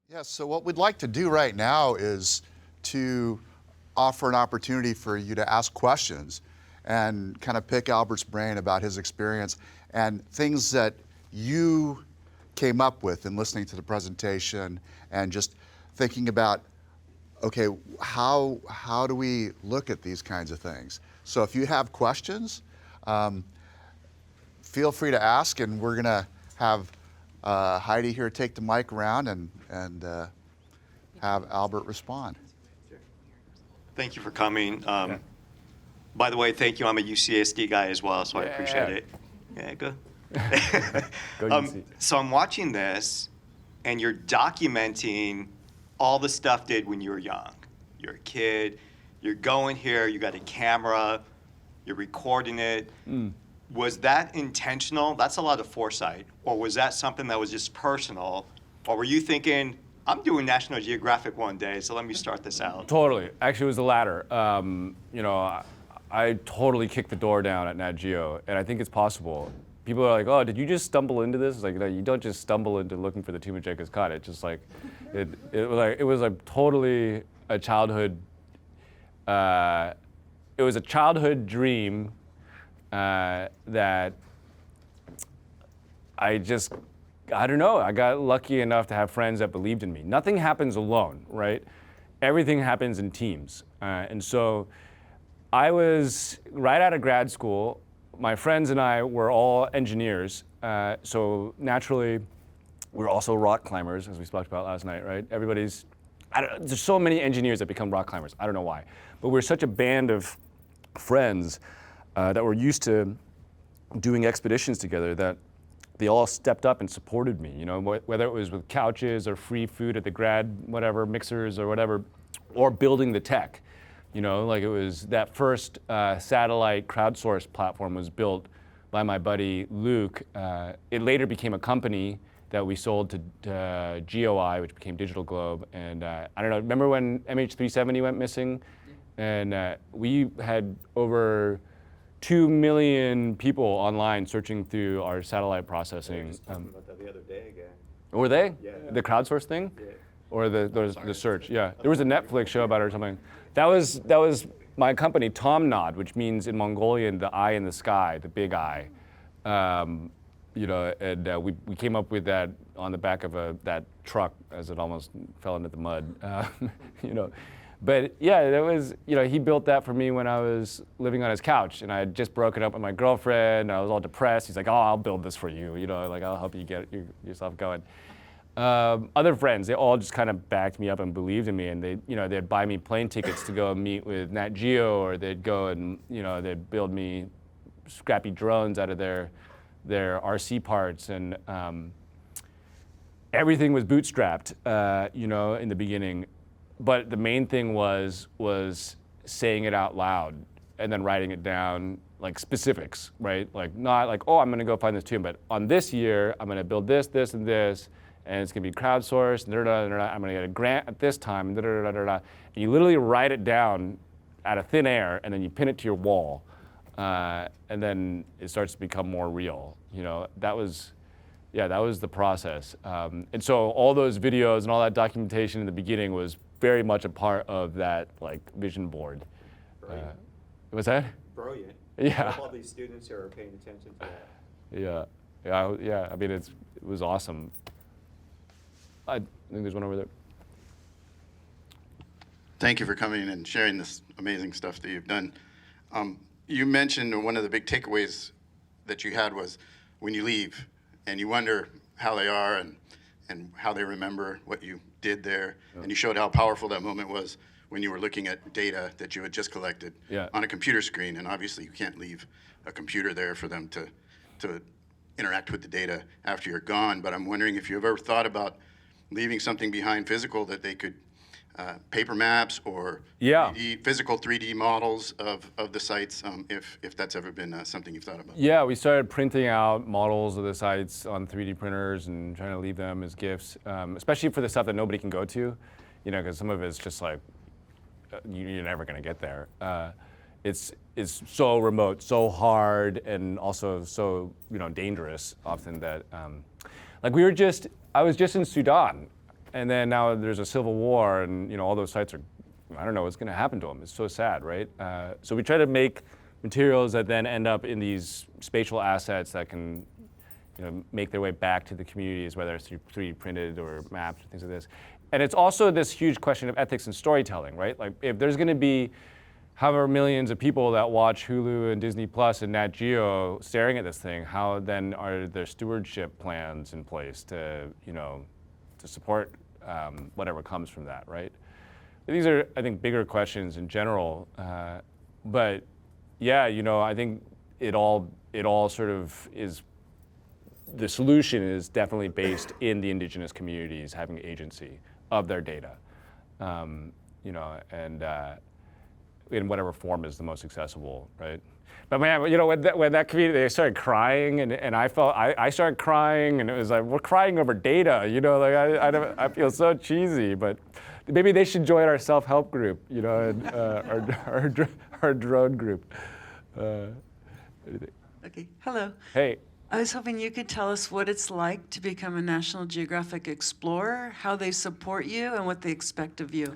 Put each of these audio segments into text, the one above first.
Yeah, so what we'd like to do right now is to offer an opportunity for you to ask questions and kind of pick Albert's brain about his experience and things that you came up with in listening to the presentation and just thinking about, okay, how do we look at these kinds of things? So if you have questions, feel free to ask, and we're gonna have Heidi here take the mic around and have Albert respond. Thank you for coming. By the way, thank you. I'm a UCSD guy as well, so I appreciate it. Yeah, good. Go UC. So I'm watching this, and you're documenting all the stuff did when you were young. You're a kid. You're going here. You got a camera. You're recording it. Was that intentional? That's a lot of foresight. Or was that something that was just personal? Or were you thinking, I'm doing National Geographic one day, so let me start this out? Totally. Actually, it was the latter. I totally kicked the door down at Nat Geo, and I think it's possible. People are like, "Oh, did you just stumble into this?" It's like, no, you don't just stumble into looking for the Tumajenko's cut. It's just like, it was like totally a childhood. It was a childhood dream that I don't know. I got lucky enough to have friends that believed in me. Nothing happens alone, right? Everything happens in teams. And so I was right out of grad school. My friends and I were all engineers. So naturally, we're also rock climbers, as we spoke about last night, right? There's so many engineers that become rock climbers. I don't know why. But we're such a band of friends that were used to doing expeditions together that they all stepped up and supported me, whether it was with couches or free food at the grad, whatever, mixers or whatever, or building the tech. Like it was that first satellite crowdsourced platform was built by my buddy Luke. It later became a company that we sold to GOI, which became Digital Globe. And I don't know, remember when MH370 went missing? And we had over 2 million people online searching through our satellite processing. We were just talking about that the other day again. Were they? Yeah. The crowdsource thing? Yeah. Or the search? Yeah. There was a Netflix show about it or something. That was my company, Tomnod, which means in Mongolian, the eye in the sky, the big eye. And we came up with that on the back of that truck as it almost fell into the mud. But yeah, that was, he built that for me when I was living on his couch, and I had just broken up with my girlfriend. I was all depressed. He's like, "Oh, I'll build this for you. I'll help you get yourself going." Other friends, they all just kind of backed me up and believed in me, and they'd buy me plane tickets to go and meet with Nat Geo, or they'd go and they'd build me scrappy drones out of their RC parts, and everything was bootstrapped, in the beginning. But the main thing was saying it out loud and then writing it down, like specifics, right? Like not like, oh, I'm gonna go find this tomb, but on this year, I'm gonna build this, this, and this, and it's gonna be crowdsourced, I'm gonna get a grant at this time, and you literally write it down out of thin air, and then you pin it to your wall, and then it starts to become more real. That was the process. And so all those videos and all that documentation in the beginning was very much a part of that vision board. What's that? Brilliant. Yeah. All these students who are paying attention to that. Yeah. I mean, it was awesome. I think there's one over there. Thank you for coming and sharing this amazing stuff that you've done. You mentioned one of the big takeaways that you had was when you leave and you wonder how they are and how they remember what you did there. Yeah. And you showed how powerful that moment was when you were looking at data that you had just collected on a computer screen. And obviously you can't leave a computer there for them to interact with the data after you're gone. But I'm wondering if you've ever thought about leaving something behind physical that they could, paper maps or 3D, physical 3D models of the sites, if that's ever been something you've thought about. Yeah, we started printing out models of the sites on 3D printers and trying to leave them as gifts, especially for the stuff that nobody can go to, because some of it's just like, you're never gonna get there. It's so remote, so hard, and also so dangerous often that, I was just in Sudan and then now there's a civil war, and all those sites are, I don't know what's going to happen to them. It's so sad, right? So we try to make materials that then end up in these spatial assets that can make their way back to the communities, whether it's 3D printed or mapped, things like this. And it's also this huge question of ethics and storytelling, right? Like if there's going to be however millions of people that watch Hulu and Disney Plus and Nat Geo staring at this thing, how then are there stewardship plans in place to support whatever comes from that, right? These are, I think, bigger questions in general, but yeah, I think it all sort of is. The solution is definitely based in the indigenous communities having agency of their data, and in whatever form is the most accessible, right? But man, when that community, they started crying, and I started crying, and it was like, we're crying over data, I feel so cheesy, but maybe they should join our self-help group, and our drone group. Okay, hello. Hey. I was hoping you could tell us what it's like to become a National Geographic Explorer, how they support you, and what they expect of you.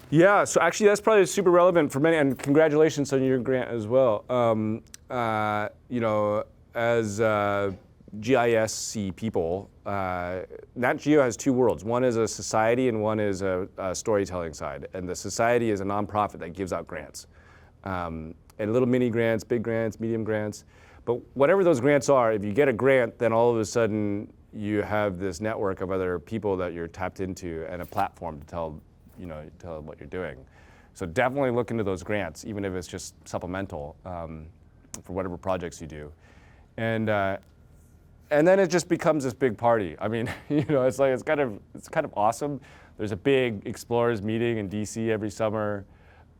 Yeah, so actually that's probably super relevant for many, and congratulations on your grant as well. As GISC people, Nat Geo has two worlds. One is a society and one is a storytelling side. And the society is a nonprofit that gives out grants. And little mini grants, big grants, medium grants. But whatever those grants are, if you get a grant, then all of a sudden you have this network of other people that you're tapped into and a platform to tell what you're doing. So definitely look into those grants, even if it's just supplemental for whatever projects you do. And then it just becomes this big party. I mean, it's kind of awesome. There's a big explorers meeting in DC every summer.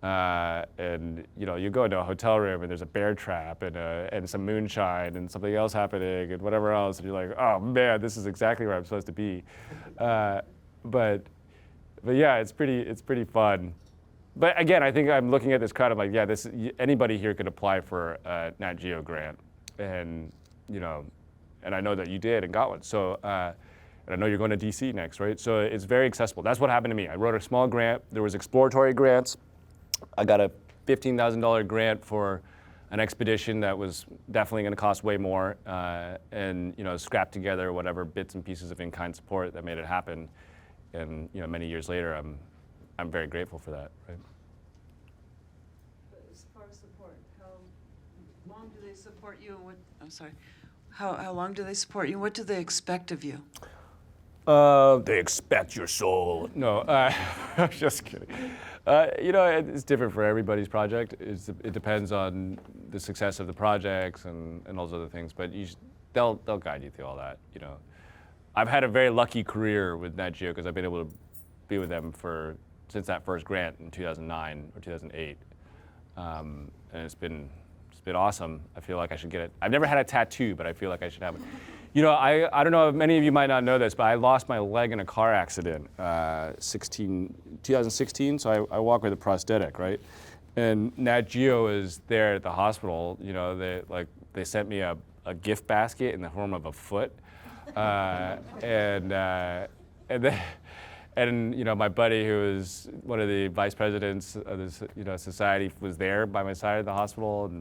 And you go into a hotel room and there's a bear trap and some moonshine and something else happening and whatever else, and you're like, oh man, this is exactly where I'm supposed to be. But yeah, it's pretty fun. But again, I think I'm looking at this crowd. I'm like, yeah, anybody here could apply for a Nat Geo grant, and and I know that you did and got one. So. And I know you're going to DC next, right? So it's very accessible. That's what happened to me. I wrote a small grant. There was exploratory grants. I got a $15,000 grant for an expedition that was definitely going to cost way more, and scrapped together whatever bits and pieces of in-kind support that made it happen. And many years later, I'm very grateful for that. Right? But as far as support, how long do they support you, and what? I'm sorry. How long do they support you? What do they expect of you? They expect your soul. No, I'm just kidding. It's different for everybody's project. It depends on the success of the projects and those other things. But they'll guide you through all that. I've had a very lucky career with Nat Geo because I've been able to be with them since that first grant in 2009 or 2008, and it's been awesome. I feel like I should get it. I've never had a tattoo, but I feel like I should have it. I don't know if many of you might not know this, but I lost my leg in a car accident 2016, so I walk with a prosthetic, right? And Nat Geo is there at the hospital. They sent me a gift basket in the form of a foot, and my buddy, who was one of the vice presidents of this society, was there by my side at the hospital,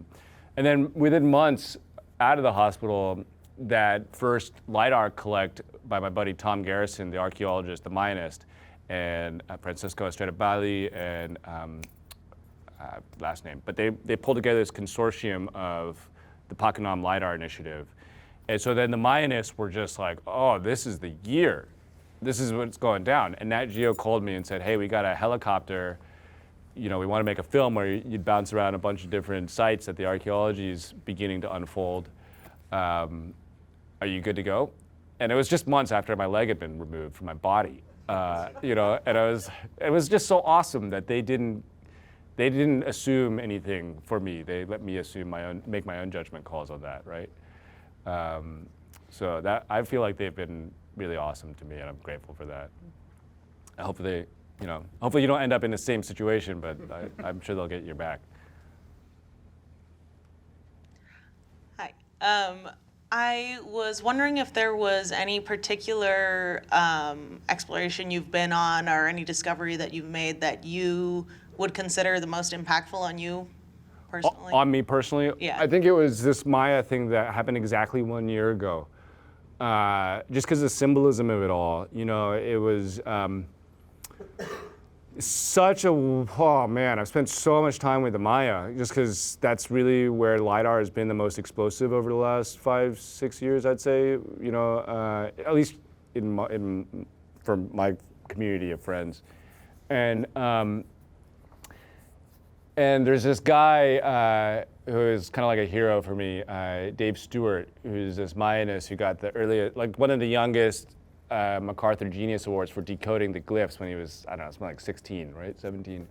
and then within months out of the hospital, that first LiDAR collect by my buddy Tom Garrison, the archaeologist, the Mayanist, and Francisco Estrada Bali, and last name. But they pulled together this consortium of the Pakanam LiDAR initiative. And so then the Mayanists were just like, oh, this is the year. This is what's going down. And Nat Geo called me and said, hey, we got a helicopter. We want to make a film where you'd bounce around a bunch of different sites that the archaeology is beginning to unfold. Are you good to go? And it was just months after my leg had been removed from my body, and it was just so awesome that they didn't assume anything for me. They let me make my own judgment calls on that, right? So that I feel like they've been really awesome to me, and I'm grateful for that. Hopefully you don't end up in the same situation, but I'm sure they'll get your back. Hi. I was wondering if there was any particular exploration you've been on or any discovery that you've made that you would consider the most impactful on you personally? On me personally? Yeah. I think it was this Maya thing that happened exactly 1 year ago. Just because of the symbolism of it all. You know, it was oh man, I've spent so much time with the Maya, just because that's really where LiDAR has been the most explosive over the last 5-6 years, I'd say. You know, at least for my community of friends. And there's this guy who is kind of like a hero for me, Dave Stewart, who's this Mayanist who got the earliest, like one of the youngest MacArthur Genius Awards for decoding the glyphs when he was, I don't know, something like 16, right, 17.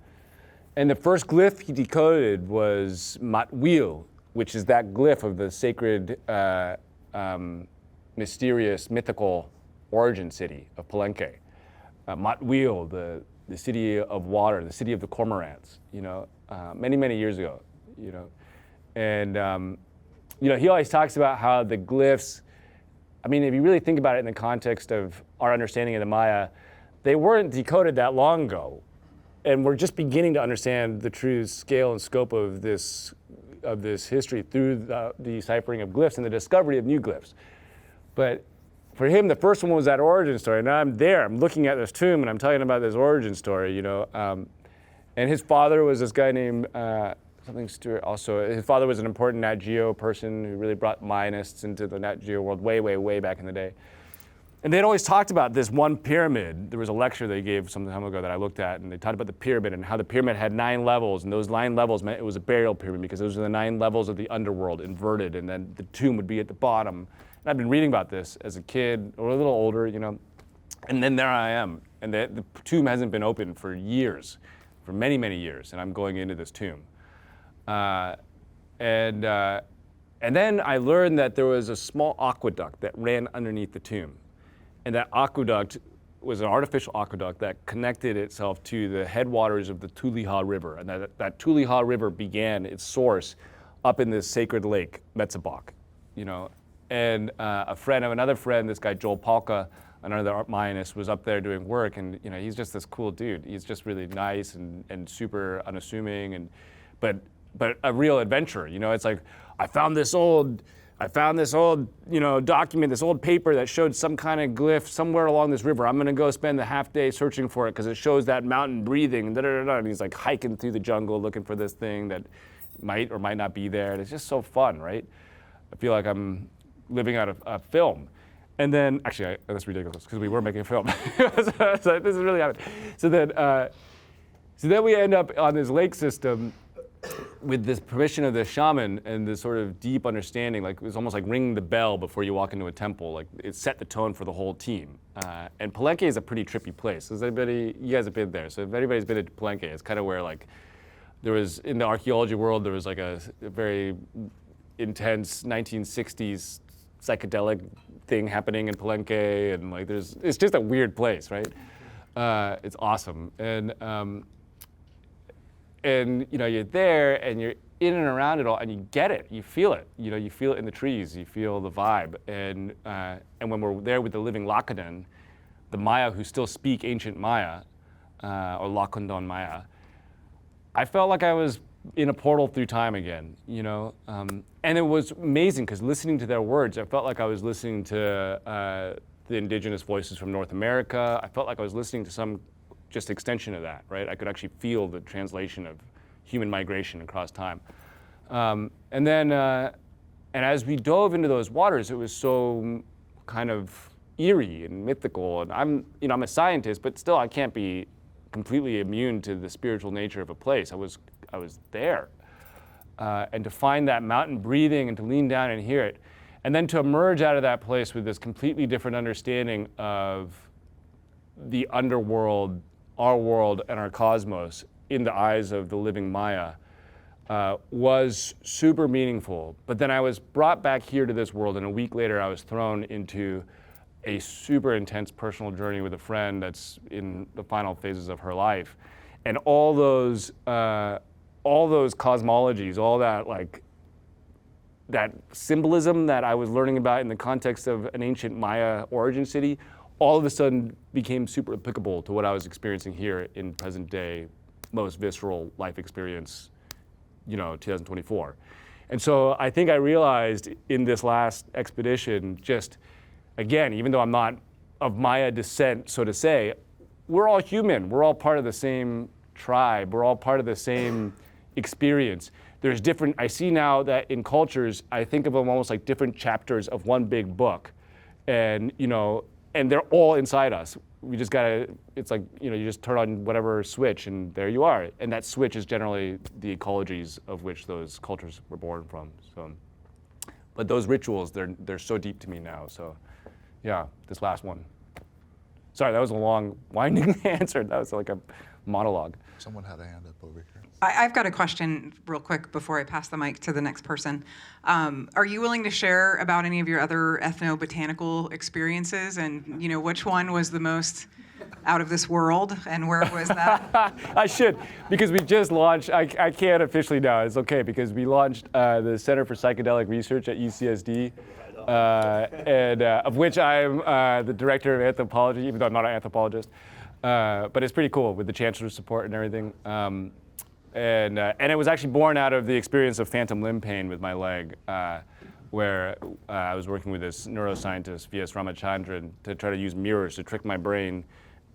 And the first glyph he decoded was Matwil, which is that glyph of the sacred, mysterious, mythical origin city of Palenque. Matwil, the city of water, the city of the cormorants, you know, many, many years ago, you know. And, you know, he always talks about how the glyphs, I mean, if you really think about it in the context of our understanding of the Maya, they weren't decoded that long ago. And we're just beginning to understand the true scale and scope of this history through the deciphering of glyphs and the discovery of new glyphs. But for him, the first one was that origin story. Now I'm there, I'm looking at this tomb and I'm telling about this origin story, you know. And his father was this guy named something Stewart also. His father was an important Nat Geo person who really brought Mayanists into the Nat Geo world way, way, way back in the day. And they'd always talked about this one pyramid. There was a lecture they gave some time ago that I looked at, and they talked about the pyramid and how the pyramid had 9 levels, and those 9 levels meant it was a burial pyramid because those are the 9 levels of the underworld inverted, and then the tomb would be at the bottom. And I've been reading about this as a kid, or a little older, you know, and then there I am, and the tomb hasn't been opened for years, for many, many years, and I'm going into this tomb. And then I learned that there was a small aqueduct that ran underneath the tomb. And that aqueduct was an artificial aqueduct that connected itself to the headwaters of the Tuliha River. And that Tuliha River began its source up in this sacred lake, Metzabach, you know. And a friend of another friend, this guy Joel Palka, another Mayanist, was up there doing work. And, you know, he's just this cool dude. He's just really nice and super unassuming, but a real adventurer. You know, it's like, I found this old, you know, document, this old paper that showed some kind of glyph somewhere along this river. I'm gonna go spend the half day searching for it because it shows that mountain breathing, and he's like hiking through the jungle looking for this thing that might or might not be there. And it's just so fun, right? I feel like I'm living out a film. And then, actually, that's ridiculous because we were making a film. So this is really happening. So then we end up on this lake system with this permission of the shaman and this sort of deep understanding, like it was almost like ringing the bell before you walk into a temple. Like it set the tone for the whole team. And Palenque is a pretty trippy place. You guys have been there, so if anybody's been to Palenque, it's kind of where like there was, in the archaeology world, there was like a very intense 1960s psychedelic thing happening in Palenque, and like it's just a weird place, right? It's awesome. And you know, you're there and you're in and around it all and you get it, you feel it. You know, you feel it in the trees, you feel the vibe. And when we're there with the living Lakadan, the Maya who still speak ancient Maya, or Lakundan Maya, I felt like I was in a portal through time again, you know? And it was amazing because listening to their words, I felt like I was listening to the indigenous voices from North America. I felt like I was listening to some just extension of that, right? I could actually feel the translation of human migration across time. And as we dove into those waters, it was so kind of eerie and mythical. And I'm a scientist, but still I can't be completely immune to the spiritual nature of a place. I was there. And to find that mountain breathing and to lean down and hear it, and then to emerge out of that place with this completely different understanding of the underworld, our world, and our cosmos in the eyes of the living Maya was super meaningful. But then I was brought back here to this world, and a week later I was thrown into a super intense personal journey with a friend that's in the final phases of her life. And all those cosmologies, all that like that symbolism that I was learning about in the context of an ancient Maya origin city, all of a sudden became super applicable to what I was experiencing here in present day, most visceral life experience, 2024. And so I think I realized in this last expedition, just again, even though I'm not of Maya descent, so to say, we're all human. We're all part of the same tribe. We're all part of the same experience. There's different, I see now that in cultures, I think of them almost like different chapters of one big book. And, and they're all inside us. We just gotta, it's like, you just turn on whatever switch and there you are. And that switch is generally the ecologies of which those cultures were born from. So, but those rituals, they're so deep to me now. So yeah, this last one. Sorry, that was a long, winding answer. That was like a monologue. Someone had a hand up over here. I've got a question real quick before I pass the mic to the next person. Are you willing to share about any of your other ethnobotanical experiences and, which one was the most out of this world and where was that? I should, because we just launched, I can't officially now, it's okay, because we launched the Center for Psychedelic Research at UCSD, and of which I'm the director of anthropology, even though I'm not an anthropologist. But it's pretty cool with the chancellor's support and everything. And it was actually born out of the experience of phantom limb pain with my leg, where I was working with this neuroscientist, V.S. Ramachandran, to try to use mirrors to trick my brain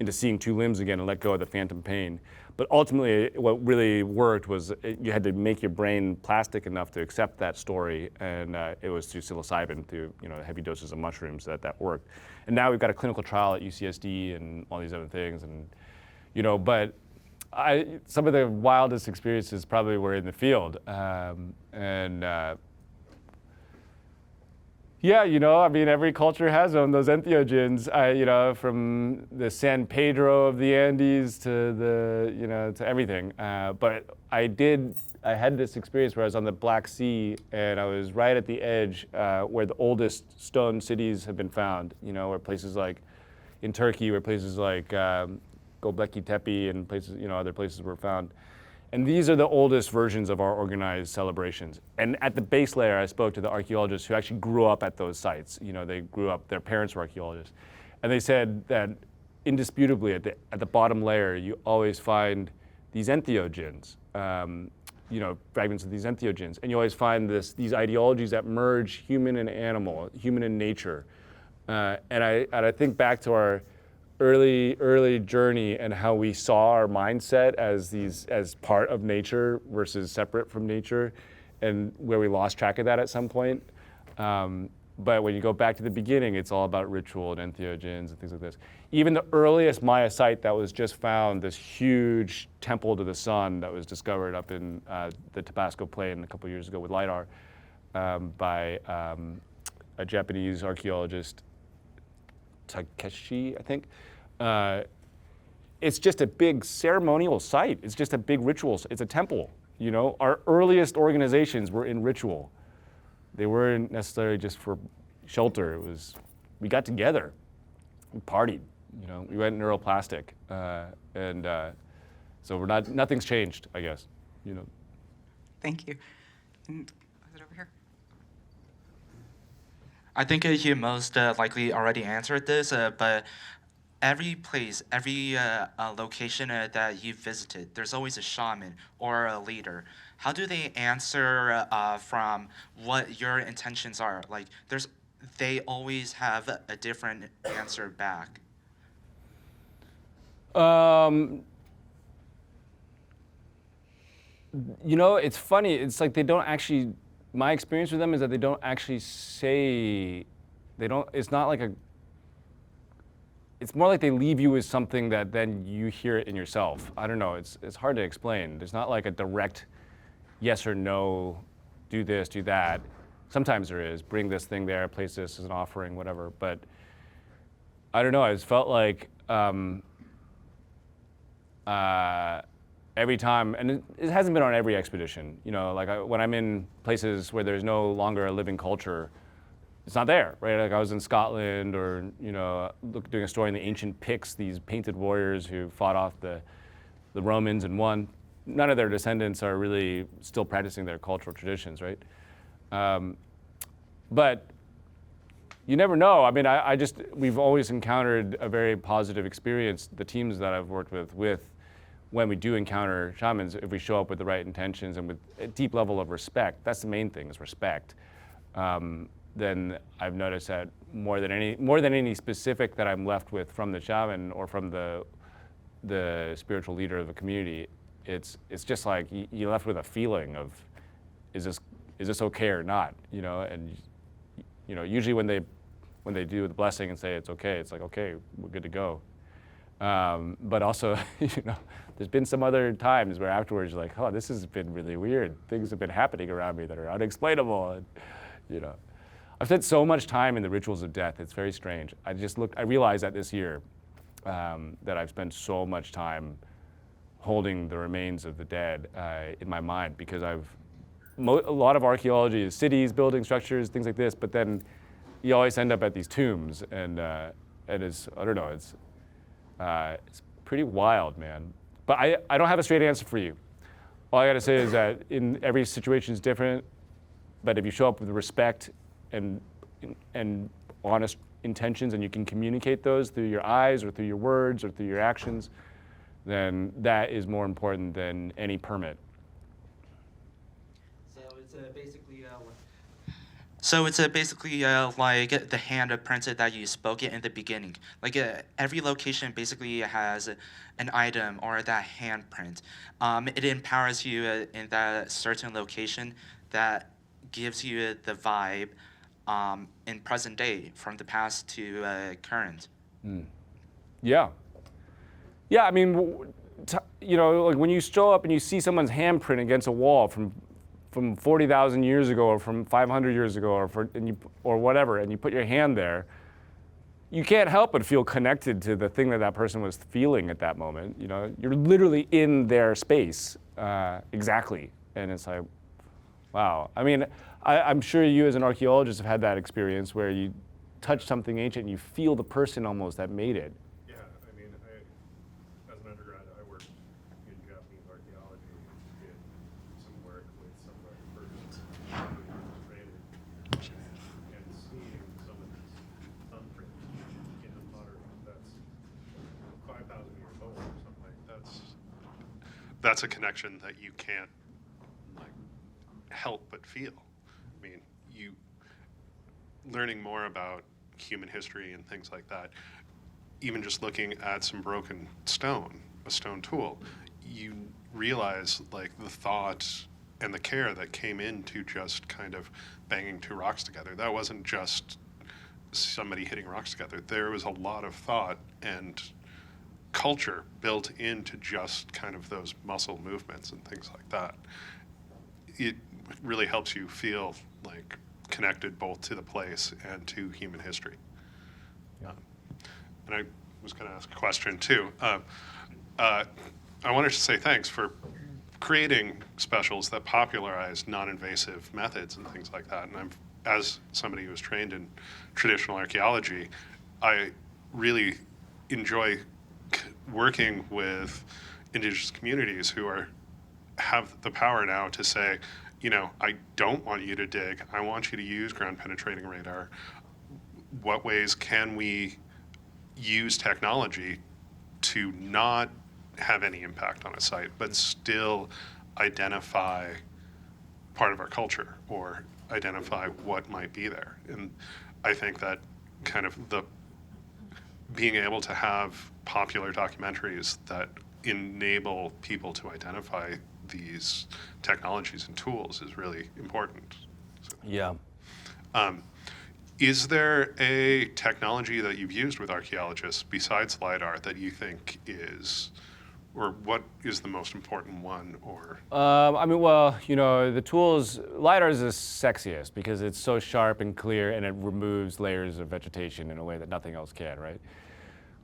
into seeing two limbs again and let go of the phantom pain. But ultimately, what really worked was you had to make your brain plastic enough to accept that story, and it was through psilocybin, through heavy doses of mushrooms that worked. And now we've got a clinical trial at UCSD and all these other things, and but some of the wildest experiences probably were in the field, yeah, every culture has them, those entheogens, from the San Pedro of the Andes to to everything. But I had this experience where I was on the Black Sea and I was right at the edge where the oldest stone cities have been found, where places like in Turkey, where places like Göbekli Tepe and places, other places were found. And these are the oldest versions of our organized celebrations. And at the base layer, I spoke to the archaeologists who actually grew up at those sites. They grew up, their parents were archaeologists. And they said that indisputably at the bottom layer, you always find these entheogens, fragments of these entheogens. And you always find these ideologies that merge human and animal, human and nature. And I think back to our early journey and how we saw our mindset as part of nature versus separate from nature, and where we lost track of that at some point. But when you go back to the beginning, it's all about ritual and entheogens and things like this. Even the earliest Maya site that was just found, this huge temple to the sun that was discovered up in the Tabasco Plain a couple years ago with LiDAR by a Japanese archaeologist, Takeshi, I think. It's just a big ceremonial site. It's just a big ritual. It's a temple. Our earliest organizations were in ritual. They weren't necessarily just for shelter. We got together, we partied. We went neuroplastic, and so nothing's changed, I guess. Thank you. And is it over here? I think you most likely already answered this, but every place, every location that you visited, there's always a shaman or a leader. How do they answer from what your intentions are? Like, they always have a different answer back. It's funny. It's like they don't actually. My experience with them is that they don't actually say. They don't. It's not like a. It's more like they leave you with something that then you hear it in yourself. I don't know. It's hard to explain. There's not like a direct yes or no, do this, do that. Sometimes there is. Bring this thing there, place this as an offering, whatever. But I don't know. I just felt like every time, and it hasn't been on every expedition. When I'm in places where there's no longer a living culture, it's not there, right? Like I was in Scotland, or doing a story in the ancient Picts, these painted warriors who fought off the Romans and won. None of their descendants are really still practicing their cultural traditions, right? But you never know. I mean, we've always encountered a very positive experience, the teams that I've worked with when we do encounter shamans, if we show up with the right intentions and with a deep level of respect. That's the main thing, is respect. Then I've noticed that more than any specific that I'm left with from the shaman or from the spiritual leader of the community, it's just like you're left with a feeling of, is this okay or not? And usually when they do the blessing and say it's okay, it's like, okay, we're good to go. But also, there's been some other times where afterwards you're like, oh, this has been really weird. Things have been happening around me that are unexplainable. And, I've spent so much time in the rituals of death. It's very strange. I realized that this year, that I've spent so much time holding the remains of the dead in my mind, because a lot of archaeology is cities, building structures, things like this, but then you always end up at these tombs, and it's, I don't know, it's pretty wild, man. But I don't have a straight answer for you. All I gotta say is that in every situation is different, but if you show up with respect and honest intentions, and you can communicate those through your eyes or through your words or through your actions, then that is more important than any permit. So it's basically like the handprint that you spoke in the beginning. Like every location basically has an item or that handprint. It empowers you in that certain location that gives you the vibe in present day, from the past to current. Yeah. Yeah, I mean, like when you show up and you see someone's handprint against a wall from 40,000 years ago or from 500 years ago or whatever, and you put your hand there, you can't help but feel connected to the thing that person was feeling at that moment. You're literally in their space, exactly. And it's like, wow. I mean, I'm sure you as an archaeologist have had that experience where you touch something ancient and you feel the person almost that made it. Yeah, I mean, as an undergrad, I worked in Japanese archaeology, did some work with some of the first traders, and seeing some of these thumbprints in the pottery that's 5,000 years old or something like that. That's a connection that you can't help but feel. I mean, learning more about human history and things like that, even just looking at some broken stone, a stone tool, you realize the thought and the care that came into just kind of banging two rocks together. That wasn't just somebody hitting rocks together. There was a lot of thought and culture built into just kind of those muscle movements and things like that. It really helps you feel connected both to the place and to human history. Yeah. And I was going to ask a question too. I wanted to say thanks for creating specials that popularize non-invasive methods and things like that. And as somebody who was trained in traditional archaeology, I really enjoy working with indigenous communities who have the power now to say, I don't want you to dig. I want you to use ground penetrating radar. What ways can we use technology to not have any impact on a site, but still identify part of our culture or identify what might be there? And I think that kind of being able to have popular documentaries that enable people to identify these technologies and tools is really important. So, Yeah. Is there a technology that you've used with archaeologists besides LiDAR that you think or what is the most important one? Or I mean, well, the tools, LiDAR is the sexiest because it's so sharp and clear, and it removes layers of vegetation in a way that nothing else can, right?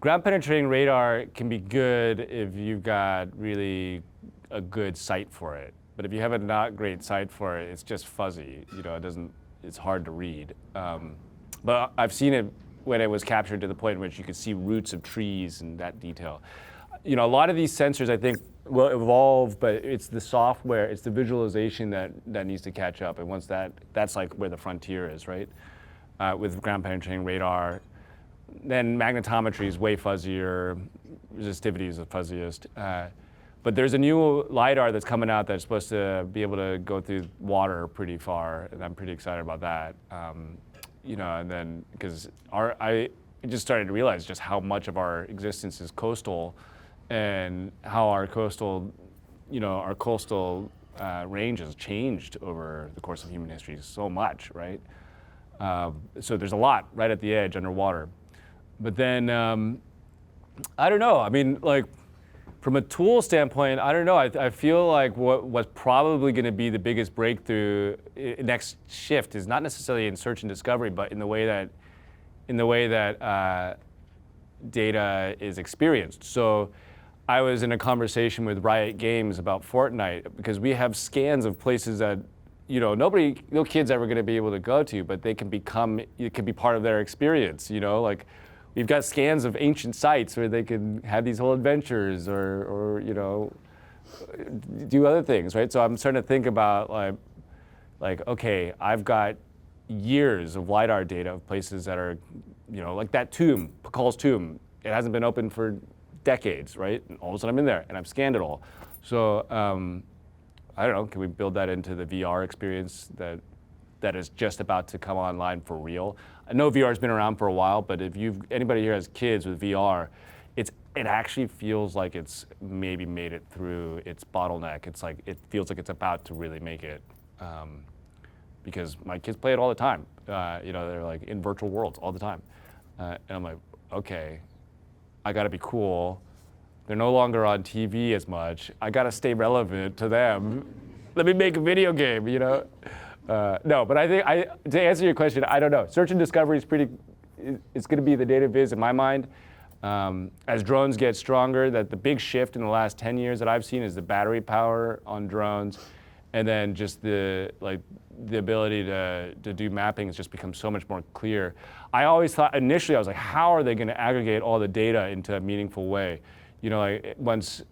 Ground penetrating radar can be good if you've got really a good sight for it. But if you have a not great sight for it, it's just fuzzy. It's hard to read. But I've seen it when it was captured to the point in which you could see roots of trees and that detail. A lot of these sensors, I think, will evolve, but it's the software, it's the visualization that needs to catch up. And once that's like where the frontier is, right? With ground penetrating radar, then magnetometry is way fuzzier, resistivity is the fuzziest. But there's a new LiDAR that's coming out that's supposed to be able to go through water pretty far, and I'm pretty excited about that. And then because I just started to realize just how much of our existence is coastal, and how our coastal range has changed over the course of human history so much, right? So there's a lot right at the edge underwater. But then, I don't know. I mean, like, from a tool standpoint, I don't know. I feel like what's probably going to be the biggest breakthrough next shift is not necessarily in search and discovery, but in the way that data is experienced. So I was in a conversation with Riot Games about Fortnite because we have scans of places that no kid's ever going to be able to go to, but it can be part of their experience. Like we've got scans of ancient sites where they can have these whole adventures or do other things, right? So I'm starting to think about like okay, I've got years of LiDAR data of places that are, like that tomb, Pakal's tomb. It hasn't been open for decades, right? And all of a sudden I'm in there and I've scanned it all. So I don't know, can we build that into the VR experience that is just about to come online for real? I know VR has been around for a while, but if anybody here has kids with VR, it actually feels like it's maybe made it through its bottleneck. It's like, it feels like it's about to really make it. Because my kids play it all the time. They're like in virtual worlds all the time. And I'm like, okay, I gotta be cool. They're no longer on TV as much. I gotta stay relevant to them. Let me make a video game, No, but I think, to answer your question, I don't know. Search and discovery is it's gonna be the data viz in my mind. As drones get stronger, that the big shift in the last 10 years that I've seen is the battery power on drones. And then just the ability to do mapping has just become so much more clear. I always thought, initially I was like, how are they gonna aggregate all the data into a meaningful way? Like once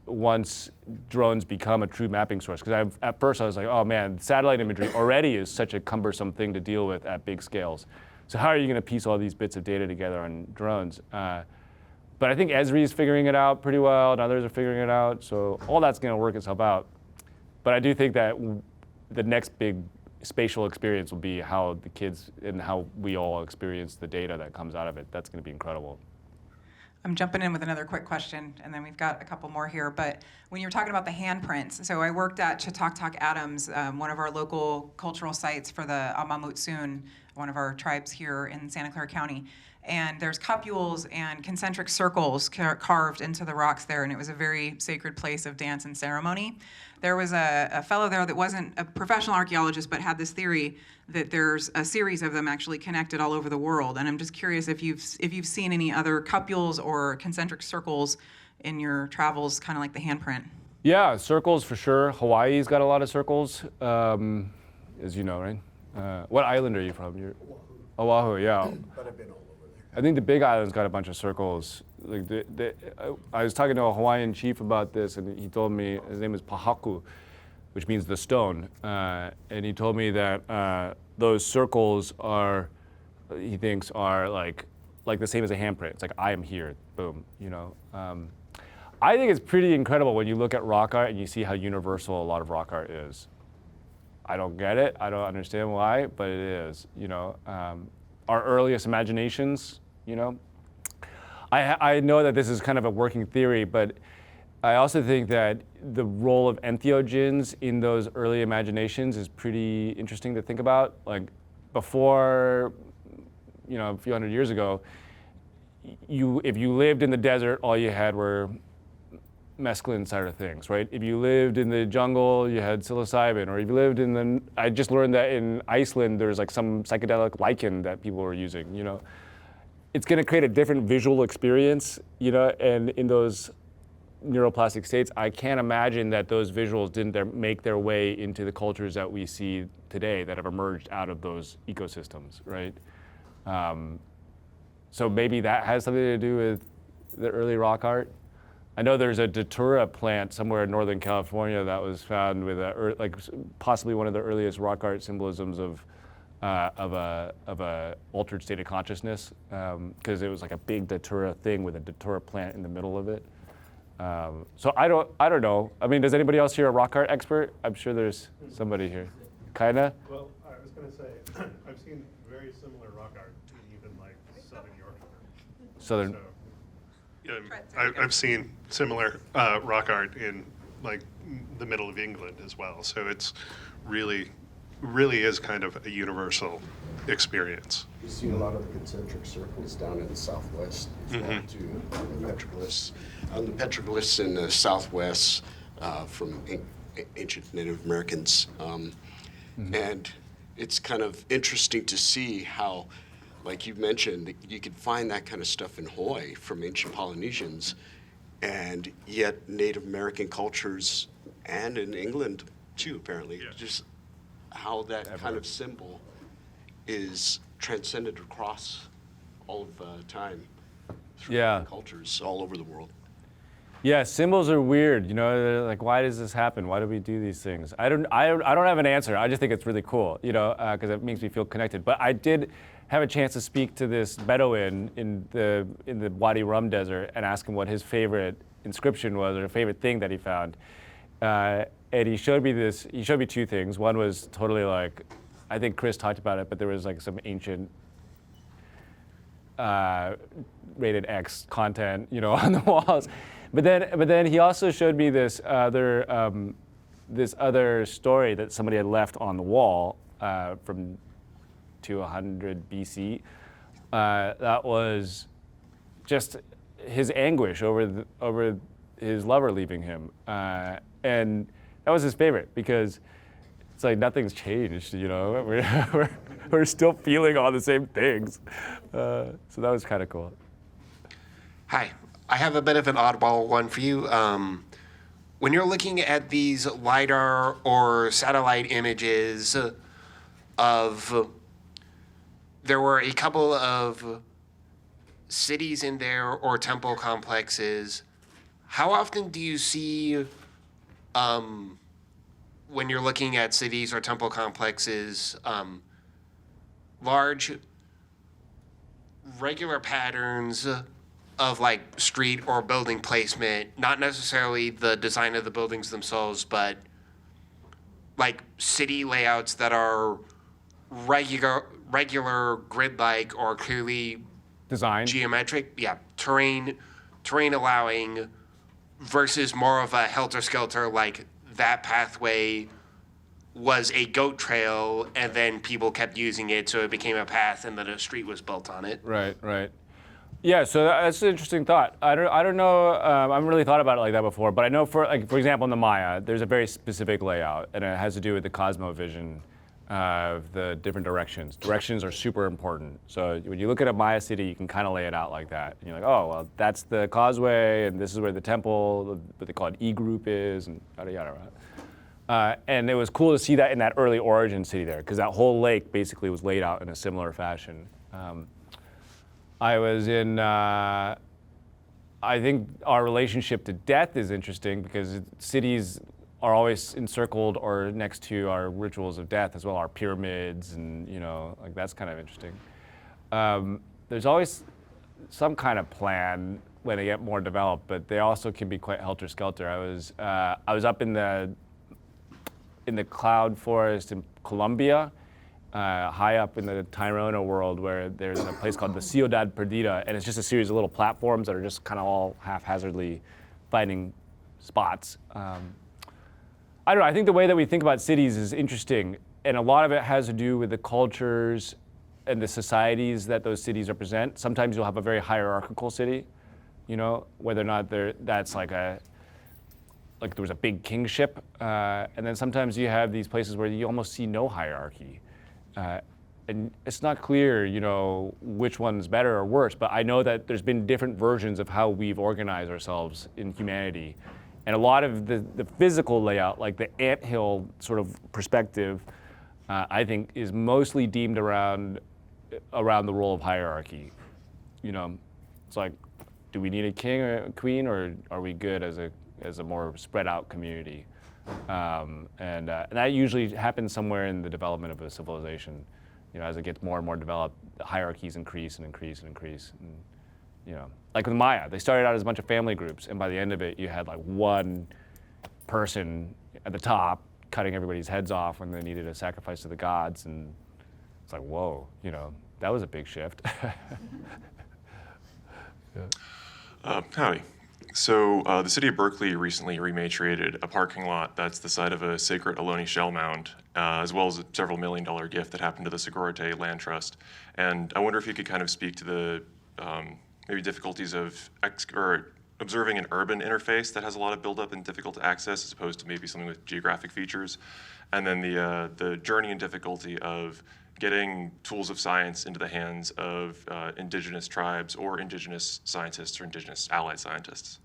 drones become a true mapping source. Because at first I was like, oh man, satellite imagery already is such a cumbersome thing to deal with at big scales. So how are you gonna piece all these bits of data together on drones? But I think Esri is figuring it out pretty well, and others are figuring it out. So all that's gonna work itself out. But I do think that the next big spatial experience will be how the kids and how we all experience the data that comes out of it. That's going to be incredible. I'm jumping in with another quick question, and then we've got a couple more here. But when you were talking about the handprints, so I worked at Chautauqua Adams, one of our local cultural sites for the Amamutsun, one of our tribes here in Santa Clara County. And there's cupules and concentric circles carved into the rocks there, and it was a very sacred place of dance and ceremony. There was a fellow there that wasn't a professional archaeologist, but had this theory that there's a series of them actually connected all over the world. And I'm just curious if you've seen any other cupules or concentric circles in your travels, kind of like the handprint. Yeah, circles for sure. Hawaii's got a lot of circles, as you know, right? What island are you from? Oahu, yeah. But I've been all over there. I think the Big Island's got a bunch of circles. Like I was talking to a Hawaiian chief about this, and he told me his name is Pahaku, which means the stone. And he told me that those circles he thinks are like the same as a handprint. It's like, I am here, boom, I think it's pretty incredible when you look at rock art and you see how universal a lot of rock art is. I don't get it. I don't understand why, but it is. Our earliest imaginations. I know that this is kind of a working theory, but I also think that the role of entheogens in those early imaginations is pretty interesting to think about. Like before, a few hundred years ago, if you lived in the desert, all you had were mescaline side of things, right? If you lived in the jungle, you had psilocybin, or if you lived I just learned that in Iceland, there's like some psychedelic lichen that people were using, It's gonna create a different visual experience, and in those neuroplastic states, I can't imagine that those visuals didn't make their way into the cultures that we see today that have emerged out of those ecosystems, right? So maybe that has something to do with the early rock art. I know there's a datura plant somewhere in Northern California that was found with possibly one of the earliest rock art symbolisms of a altered state of consciousness, because it was like a big datura thing with a datura plant in the middle of it. So I don't know. I mean, does anybody else here a rock art expert? I'm sure there's somebody here. Kinda? Well, I was going to say, I've seen very similar rock art in even like Southern Yorkshire. Southern. So, yeah, I've seen similar rock art in like the middle of England as well. So it's really is kind of a universal experience. You see a lot of the concentric circles down in the southwest to the petroglyphs. The petroglyphs in the southwest from ancient Native Americans. And it's kind of interesting to see how, like you mentioned, you could find that kind of stuff in Hawaii from ancient Polynesians, and yet Native American cultures, and in England too, apparently, just how that kind of symbol is transcended across all of time through cultures all over the world. Yeah, symbols are weird. You know, they're like, why does this happen? Why do we do these things? I don't have an answer. I just think it's really cool, you know, because it makes me feel connected. But I did have a chance to speak to this Bedouin in the Wadi Rum Desert and ask him what his favorite inscription was, or a favorite thing that he found. And he showed me this. He showed me two things. One was totally like, I think Chris talked about it, but there was like some ancient rated X content, you know, on the walls. But then he also showed me this other story that somebody had left on the wall from 200 BC. That was just his anguish over his lover leaving him, and that was his favorite because it's like nothing's changed. You know, we're still feeling all the same things. So that was kind of cool. Hi. I have a bit of an oddball one for you. When you're looking at these LiDAR or satellite images there were a couple of cities in there or temple complexes. How often do you see, when you're looking at cities or temple complexes, large regular patterns of like street or building placement, not necessarily the design of the buildings themselves, but like city layouts that are regular grid-like or clearly designed geometric, terrain allowing, versus more of a helter-skelter, like that pathway was a goat trail and then people kept using it, so it became a path and then a street was built on it. Right. Yeah, so that's an interesting thought. I don't know. I haven't really thought about it like that before, but I know for example in the Maya, there's a very specific layout, and it has to do with the cosmovision of the different directions. Directions are super important. So when you look at a Maya city, you can kind of lay it out like that. And you're like, oh, well, that's the causeway, and this is where the temple, what they call it, E group is, and yada yada. And it was cool to see that in that early origin city there, because that whole lake basically was laid out in a similar fashion. I was in, I think our relationship to death is interesting because cities are always encircled or next to our rituals of death as well, our pyramids, and you know, like that's kind of interesting. There's always some kind of plan when they get more developed, but they also can be quite helter-skelter. I was up in the cloud forest in Colombia, high up in the Tairona world, where there's a place called the Ciudad Perdida, and it's just a series of little platforms that are just kind of all haphazardly finding spots. I don't know, I think the way that we think about cities is interesting, and a lot of it has to do with the cultures and the societies that those cities represent. Sometimes you'll have a very hierarchical city, you know, whether or not that's like there was a big kingship, and then sometimes you have these places where you almost see no hierarchy. And it's not clear, you know, which one's better or worse, but I know that there's been different versions of how we've organized ourselves in humanity. And a lot of the physical layout, like the anthill sort of perspective, I think is mostly deemed around the role of hierarchy. You know, it's like do we need a king or a queen, or are we good as a more spread out community? And that usually happens somewhere in the development of a civilization. You know, as it gets more and more developed, the hierarchies increase and increase and increase. And, you know, like with Maya, they started out as a bunch of family groups, and by the end of it, you had like one person at the top cutting everybody's heads off when they needed a sacrifice to the gods, and it's like, whoa, you know, that was a big shift. Howdy. So the city of Berkeley recently rematriated a parking lot that's the site of a sacred Ohlone shell mound, as well as a several $1 million gift that happened to the Segurite Land Trust. And I wonder if you could kind of speak to the maybe difficulties of observing an urban interface that has a lot of buildup and difficult to access, as opposed to maybe something with geographic features, and then the journey and difficulty of getting tools of science into the hands of indigenous tribes or indigenous scientists or indigenous allied scientists.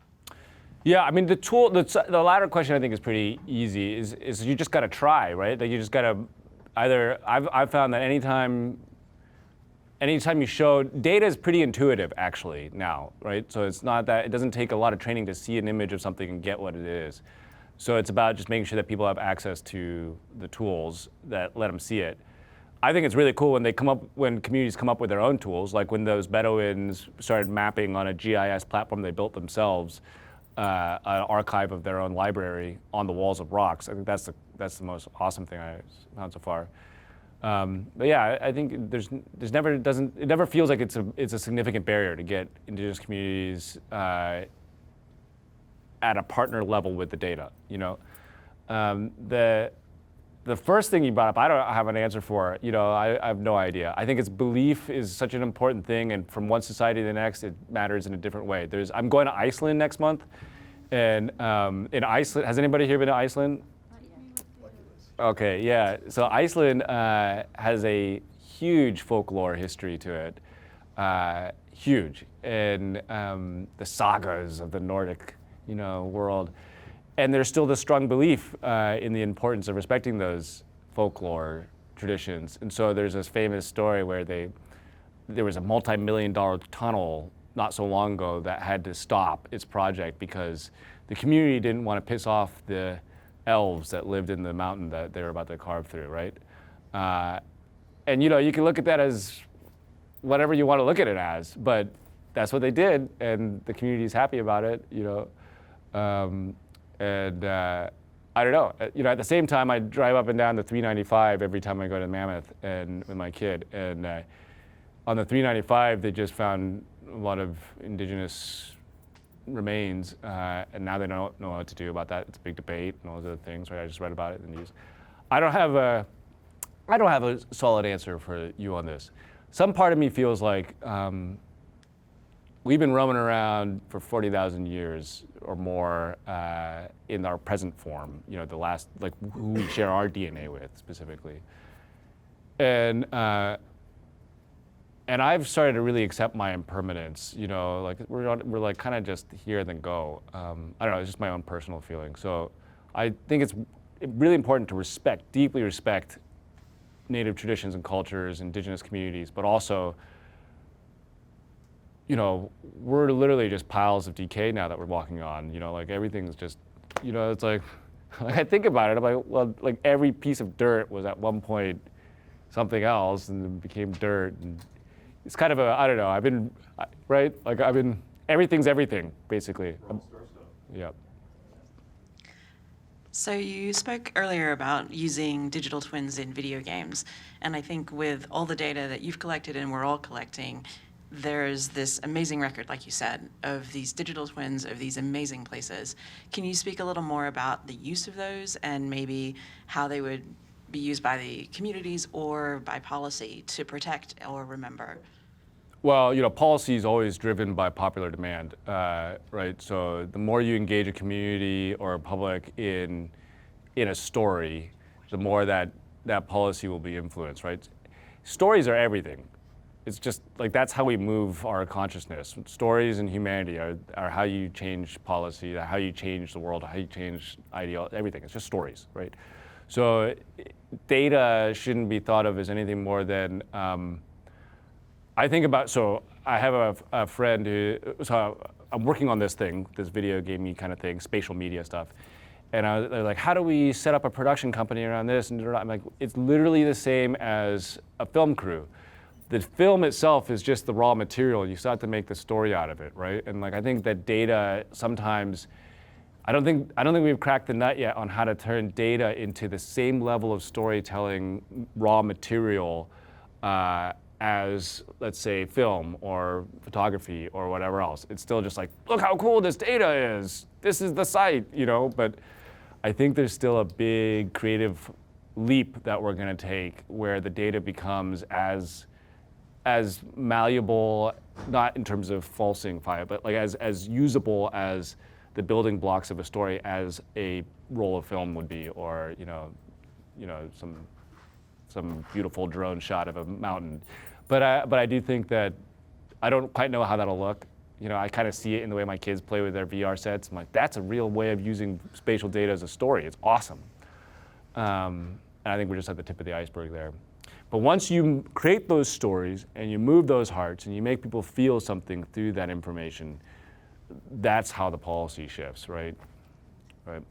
Yeah, I mean, the latter question I think is pretty easy, is you just gotta try, right? Like you just gotta I've found that anytime you show, data is pretty intuitive actually now, right? So it's not that, it doesn't take a lot of training to see an image of something and get what it is. So it's about just making sure that people have access to the tools that let them see it. I think it's really cool when communities come up with their own tools, like when those Bedouins started mapping on a GIS platform they built themselves, an archive of their own library on the walls of rocks. I think that's the most awesome thing I've found so far. But yeah, I think it never feels like it's a significant barrier to get indigenous communities at a partner level with the data. You know, the first thing you brought up, I don't have an answer for. You know, I have no idea. I think it's belief is such an important thing, and from one society to the next, it matters in a different way. I'm going to Iceland next month, and in Iceland, has anybody here been to Iceland? Okay, yeah. So Iceland has a huge folklore history to it, huge, and the sagas of the Nordic, you know, world. And there's still this strong belief in the importance of respecting those folklore traditions. And so there's this famous story where there was a multi-million-dollar tunnel not so long ago that had to stop its project because the community didn't want to piss off the elves that lived in the mountain that they were about to carve through, right? And you know, you can look at that as whatever you want to look at it as, but that's what they did, and the community's happy about it, you know. And I don't know, you know, at the same time, I drive up and down the 395 every time I go to Mammoth and with my kid. And on the 395, they just found a lot of indigenous remains, and now they don't know what to do about that. It's a big debate and all those other things, right? I just read about it in the news. I don't have a solid answer for you on this. Some part of me feels like we've been roaming around for 40,000 years or more in our present form, you know, the last, like who we share our DNA with specifically. And I've started to really accept my impermanence, you know, like we're like kind of just here then go. I don't know, it's just my own personal feeling. So I think it's really important to deeply respect Native traditions and cultures, indigenous communities, but also, you know, we're literally just piles of decay now that we're walking on. You know, like everything's just, you know, it's like I think about it, I'm like, well, like every piece of dirt was at one point something else and then became dirt. And it's kind of I don't know, right? Like everything's everything, basically. Yeah. So you spoke earlier about using digital twins in video games. And I think with all the data that you've collected and we're all collecting, there's this amazing record, like you said, of these digital twins of these amazing places. Can you speak a little more about the use of those and maybe how they would be used by the communities or by policy to protect or remember? Well, you know, policy is always driven by popular demand, right? So the more you engage a community or a public in a story, the more that policy will be influenced, right? Stories are everything. It's just like that's how we move our consciousness. Stories and humanity are how you change policy, how you change the world, how you change ideology, everything. It's just stories, right? So data shouldn't be thought of as anything more than, I think about, so I have a friend who, so I'm working on this thing, this video gamey kind of thing, spatial media stuff. And they're like, how do we set up a production company around this? And I'm like, it's literally the same as a film crew. The film itself is just the raw material. You still have to make the story out of it, right? And like, I think that data sometimes, I don't think we've cracked the nut yet on how to turn data into the same level of storytelling raw material as, let's say, film or photography or whatever else. It's still just like, look how cool this data is. This is the site, you know? But I think there's still a big creative leap that we're going to take where the data becomes as malleable, not in terms of falsify, but like as usable as the building blocks of a story as a roll of film would be, or some beautiful drone shot of a mountain. But I do think that I don't quite know how that'll look. You know, I kind of see it in the way my kids play with their VR sets. I'm like, that's a real way of using spatial data as a story. It's awesome. And I think we're just at the tip of the iceberg there. But once you create those stories and you move those hearts and you make people feel something through that information, that's how the policy shifts, right? Right.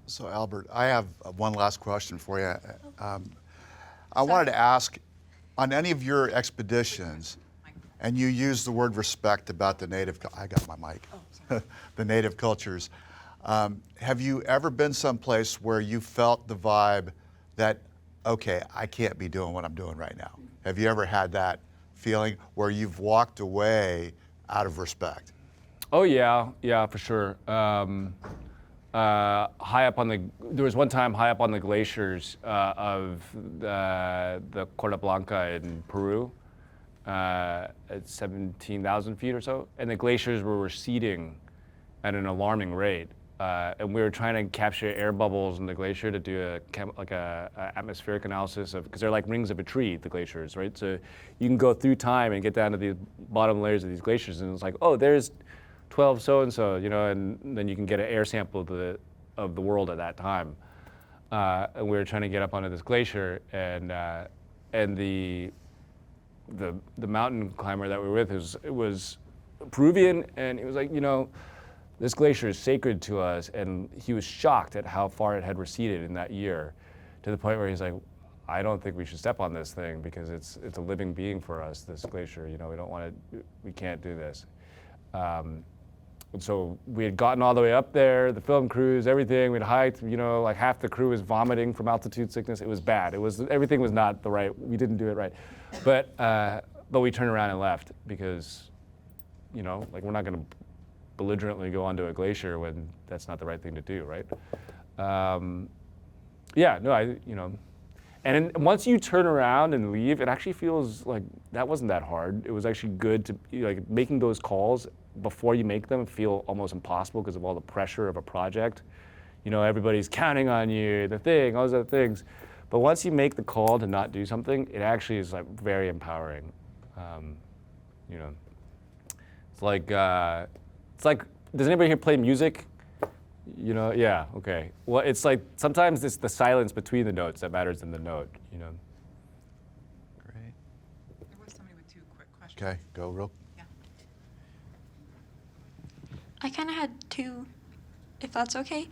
So Albert, I have one last question for you. I wanted to ask, on any of your expeditions, and you use the word respect about the native, I got my mic, the native cultures. Have you ever been someplace where you felt the vibe that, okay, I can't be doing what I'm doing right now? Have you ever had that feeling where you've walked away out of respect? Oh yeah, for sure. There was one time high up on the glaciers of the Corta Blanca in Peru, at 17,000 feet or so, and the glaciers were receding at an alarming rate. And we were trying to capture air bubbles in the glacier to do a atmospheric analysis of, because they're like rings of a tree, the glaciers, right? So you can go through time and get down to the bottom layers of these glaciers, and it's like, oh, there's 12 so-and-so, you know, and then you can get an air sample of the world at that time. And we were trying to get up onto this glacier, and the mountain climber that we were with was Peruvian, and he was like, you know, this glacier is sacred to us, and he was shocked at how far it had receded in that year, to the point where he's like, I don't think we should step on this thing because it's a living being for us, this glacier. You know, we can't do this. And so we had gotten all the way up there, the film crews, everything. We'd hiked, you know, like half the crew was vomiting from altitude sickness. It was bad. Everything was not the right. We didn't do it right, but we turned around and left because, you know, like we're not going to belligerently go onto a glacier when that's not the right thing to do, right? And once you turn around and leave, it actually feels like that wasn't that hard. It was actually good to, like, making those calls before you make them feel almost impossible because of all the pressure of a project. You know, everybody's counting on you, the thing, all those other things. But once you make the call to not do something, it actually is like very empowering. You know, it's like, does anybody here play music? You know, yeah, okay. Well, it's like sometimes it's the silence between the notes that matters in the note, you know. Great. There was somebody with two quick questions. Okay, go real. Yeah. I kind of had two, if that's okay.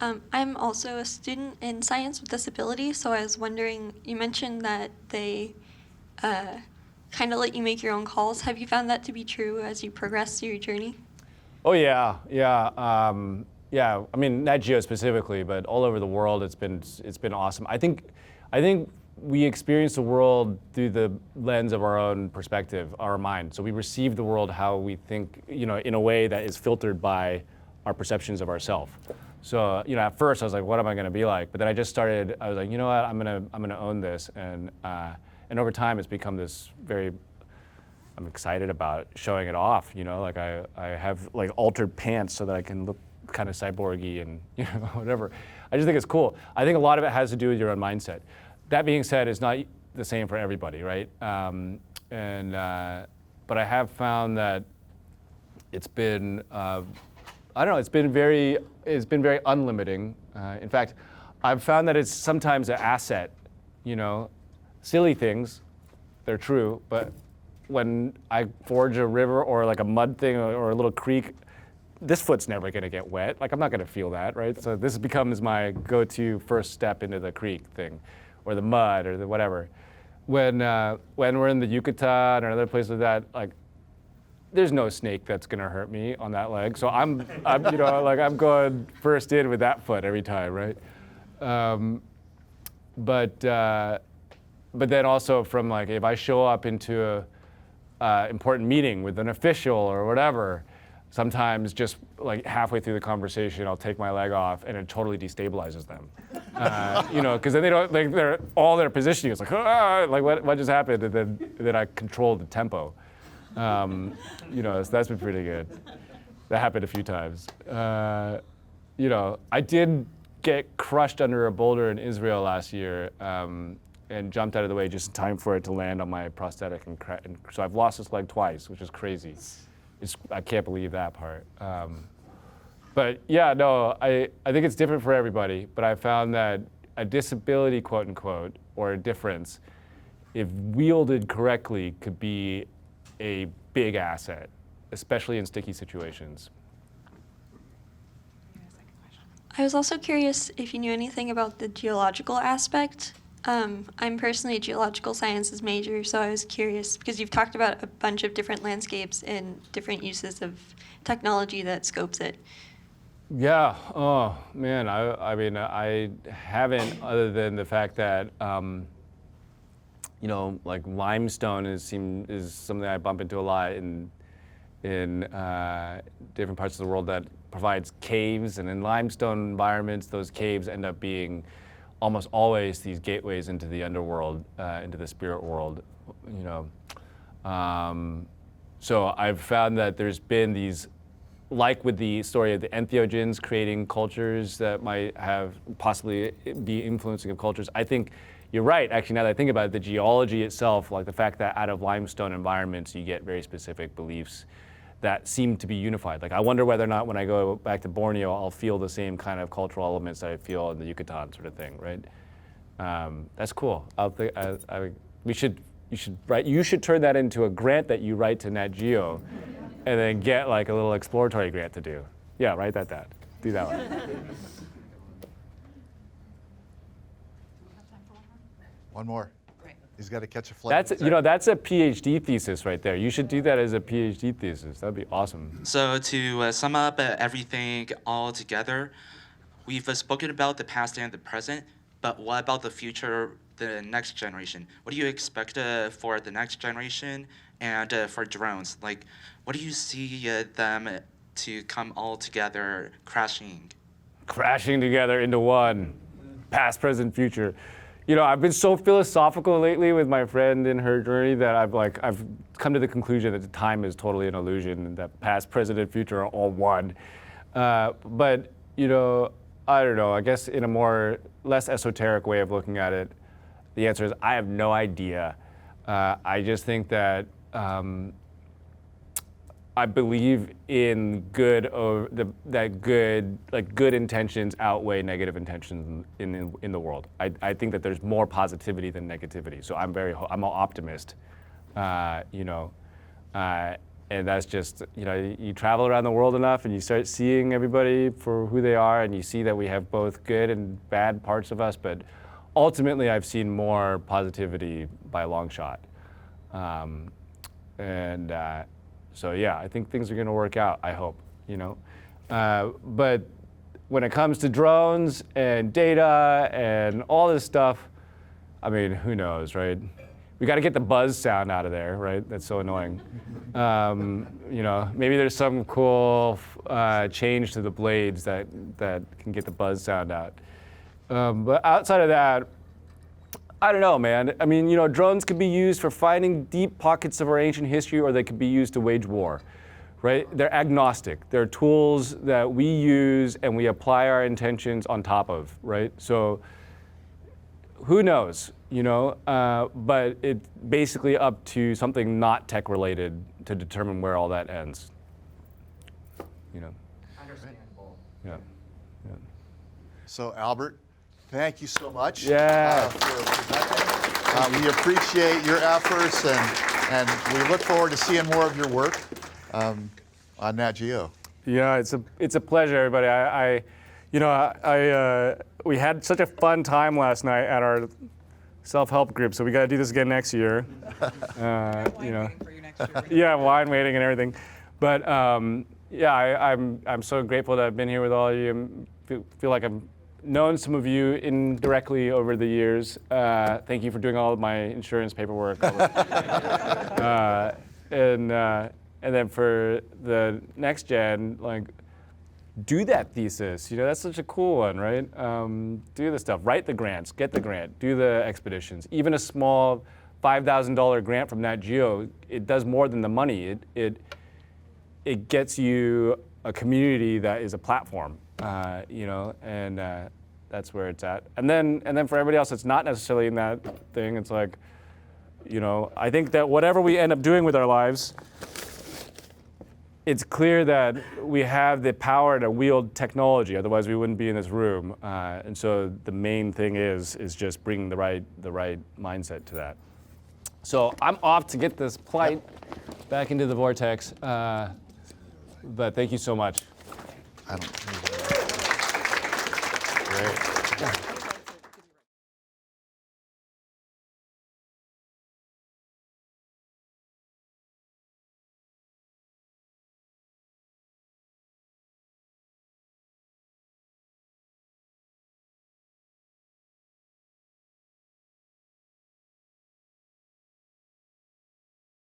I'm also a student in science with disability, so I was wondering, you mentioned that they kind of let you make your own calls. Have you found that to be true as you progress through your journey? Oh yeah. Yeah, I mean, Nat Geo specifically, but all over the world, it's been awesome. I think we experience the world through the lens of our own perspective, our mind. So we receive the world how we think, you know, in a way that is filtered by our perceptions of ourselves. So, you know, at first I was like, what am I going to be like? But then I was like, you know what, I'm gonna own this, and over time it's become this very. I'm excited about showing it off. You know, like I have like altered pants so that I can look kind of cyborgy and, you know, whatever. I just think it's cool. I think a lot of it has to do with your own mindset. That being said, it's not the same for everybody, right? But I have found that it's been, I don't know, it's been very unlimiting. In fact, I've found that it's sometimes an asset, you know, silly things, they're true, but when I forge a river or like a mud thing or a little creek, this foot's never gonna get wet. Like I'm not gonna feel that, right? So this becomes my go-to first step into the creek thing, or the mud, or the whatever. When we're in the Yucatan or other places like that, like there's no snake that's gonna hurt me on that leg. So I'm you know, like I'm going first in with that foot every time, right? But then also from like if I show up into a important meeting with an official or whatever, sometimes just like halfway through the conversation, I'll take my leg off and it totally destabilizes them. You know, because then they don't, like they're all their positioning is like, like what just happened? And then I control the tempo. You know, so that's been pretty good. That happened a few times. You know, I did get crushed under a boulder in Israel last year and jumped out of the way just in time for it to land on my prosthetic. And so I've lost this leg twice, which is crazy. I can't believe that part. But yeah, no, I think it's different for everybody, but I found that a disability, quote unquote, or a difference, if wielded correctly, could be a big asset, especially in sticky situations. I was also curious if you knew anything about the geological aspect. I'm personally a geological sciences major, so I was curious because you've talked about a bunch of different landscapes and different uses of technology that scopes it. Yeah, oh man, I mean, I haven't, other than the fact that, you know, like limestone is something I bump into a lot in different parts of the world that provides caves, and in limestone environments, those caves end up being almost always these gateways into the underworld, into the spirit world, you know. So I've found that there's been these, like with the story of the entheogens creating cultures that might have possibly be influencing of cultures. I think you're right, actually, now that I think about it, the geology itself, like the fact that out of limestone environments, you get very specific beliefs that seem to be unified. Like I wonder whether or not when I go back to Borneo, I'll feel the same kind of cultural elements that I feel in the Yucatan sort of thing, right? That's cool. You should turn that into a grant that you write to Nat Geo and then get like a little exploratory grant to do. Yeah, write that down. Do that one. One more. He's got to catch a flight. That's, you know, that's a PhD thesis right there. You should do that as a PhD thesis. That'd be awesome. So to sum up everything all together, we've spoken about the past and the present, but what about the future, the next generation? What do you expect for the next generation and for drones? Like, what do you see them to come all together crashing? Crashing together into one, past, present, future. You know, I've been so philosophical lately with my friend in her journey that I've come to the conclusion that time is totally an illusion, and that past, present, and future are all one. But you know, I don't know. I guess in a less esoteric way of looking at it, the answer is I have no idea. I just think that I believe in good intentions outweigh negative intentions in the world. I think that there's more positivity than negativity. So I'm an optimist, you know, and that's just, you know, you travel around the world enough and you start seeing everybody for who they are, and you see that we have both good and bad parts of us, but ultimately I've seen more positivity by a long shot. So yeah, I think things are going to work out, I hope, you know. But when it comes to drones and data and all this stuff, I mean, who knows, right? We got to get the buzz sound out of there, right? That's so annoying. You know, maybe there's some cool change to the blades that can get the buzz sound out. But outside of that, I don't know, man. I mean, you know, drones could be used for finding deep pockets of our ancient history, or they could be used to wage war, right? They're agnostic. They're tools that we use and we apply our intentions on top of, right? So who knows, you know? But it's basically up to something not tech related to determine where all that ends, you know? Understandable. Yeah. So Albert, thank you so much Yeah. for presenting. We appreciate your efforts, and And we look forward to seeing more of your work on Nat Geo. Yeah, it's a pleasure, everybody. We had such a fun time last night at our self-help group, so we got to do this again next year. Yeah, wine waiting and everything. But yeah, I'm so grateful to have been here with all of you. Feel like I've known some of you indirectly over the years. Thank you for doing all of my insurance paperwork. And then for the next gen, like, do that thesis. That's such a cool one, right? Do the stuff, write the grants, get the grant, do the expeditions. Even a small $5,000 grant from Nat Geo, it does more than the money. It gets you a community that is a platform, and that's where it's at. And then for everybody else that's not necessarily in that thing, it's like, I think that whatever we end up doing with our lives, it's clear that we have the power to wield technology, otherwise we wouldn't be in this room. And so the main thing is just bringing the right mindset to that. So I'm off to get this flight back into the vortex, but thank you so much. Great.